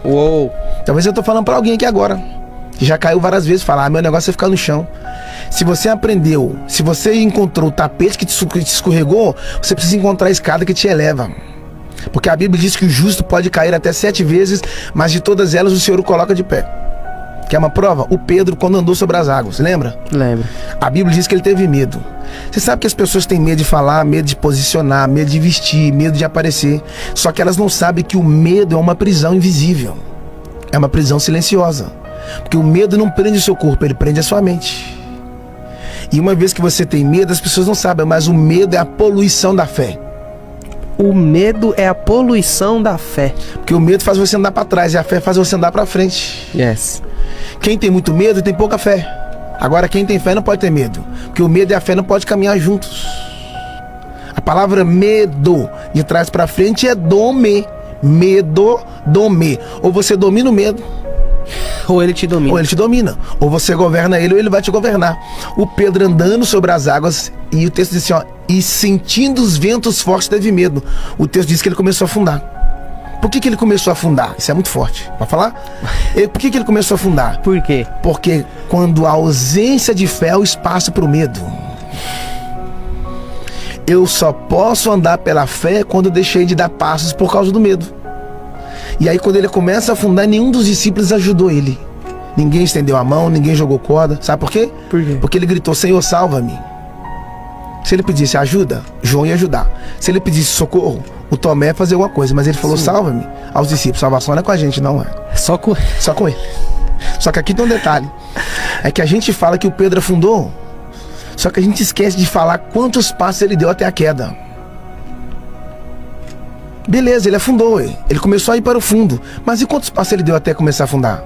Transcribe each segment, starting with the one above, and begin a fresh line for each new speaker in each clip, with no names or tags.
Uou.
Talvez eu tô falando pra alguém aqui agora, que já caiu várias vezes, falar, meu negócio é ficar no chão. Se você aprendeu, se você encontrou o tapete que te escorregou, você precisa encontrar a escada que te eleva. Porque a Bíblia diz que o justo pode cair até 7 vezes, mas de todas elas o Senhor o coloca de pé. Quer uma prova? O Pedro, quando andou sobre as águas, lembra?
Lembro.
A Bíblia diz que ele teve medo. Você sabe que as pessoas têm medo de falar, medo de posicionar, medo de vestir, medo de aparecer. Só que elas não sabem que o medo é uma prisão invisível. É uma prisão silenciosa. Porque o medo não prende o seu corpo, ele prende a sua mente. E uma vez que você tem medo, as pessoas não sabem, mas o medo é a poluição da fé.
O medo é a poluição da fé.
Porque o medo faz você andar para trás e a fé faz você andar para frente.
Yes.
Quem tem muito medo tem pouca fé. Agora quem tem fé não pode ter medo, porque o medo e a fé não podem caminhar juntos. A palavra medo, de trás para frente, é dome. Medo, dome. Ou você domina o medo,
Ou ele te domina.
ou ele te domina. Ou você governa ele, ou ele vai te governar. O Pedro andando sobre as águas, e o texto diz assim, ó, e sentindo os ventos fortes teve medo. O texto diz que ele começou a afundar. Por que ele começou a afundar? Isso é muito forte. Pode falar? Por que ele começou a afundar?
Por quê?
Porque quando a ausência de fé é o espaço para o medo. Eu só posso andar pela fé quando eu deixei de dar passos por causa do medo. E aí quando ele começa a afundar, nenhum dos discípulos ajudou ele. Ninguém estendeu a mão, ninguém jogou corda. Sabe por quê?
Por quê?
Porque ele gritou, Senhor, salva-me. Se ele pedisse ajuda, João ia ajudar. Se ele pedisse socorro, o Tomé ia fazer alguma coisa. Mas ele falou, salva-me aos discípulos. Salvação não é com a gente, não é.
Só com
ele. Só que aqui tem um detalhe. É que a gente fala que o Pedro afundou, só que a gente esquece de falar quantos passos ele deu até a queda. Beleza, ele afundou, ele começou a ir para o fundo. Mas e quantos passos ele deu até começar a afundar?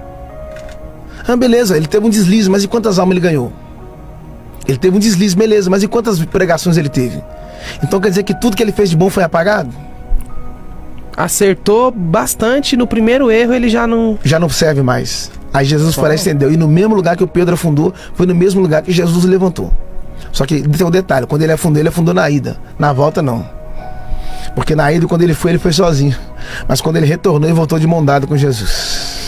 Ah, beleza, ele teve um deslize, mas e quantas almas ele ganhou? Ele teve um deslize, beleza, mas e quantas pregações ele teve? Então quer dizer que tudo que ele fez de bom foi apagado?
acertou bastante, no primeiro erro ele já não
serve mais. Aí Jesus foi lá e estendeu. E no mesmo lugar que o Pedro afundou, foi no mesmo lugar que Jesus levantou. Só que tem um detalhe, quando ele afundou na ida. Na volta não. Porque na ida, quando ele foi sozinho. Mas quando ele retornou, ele voltou de mão dada com Jesus.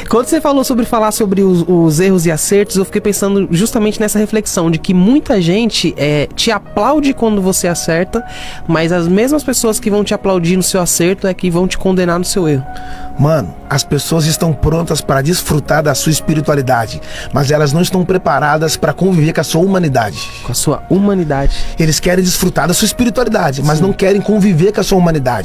Quando você falou sobre falar sobre os erros e acertos, eu fiquei pensando justamente nessa reflexão de que muita gente te aplaude quando você acerta, mas as mesmas pessoas que vão te aplaudir no seu acerto é que vão te condenar no seu erro.
Mano, as pessoas estão prontas para desfrutar da sua espiritualidade, mas elas não estão preparadas para conviver com a sua humanidade.
Com a sua humanidade.
Eles querem desfrutar da sua espiritualidade, mas não querem conviver com a sua humanidade.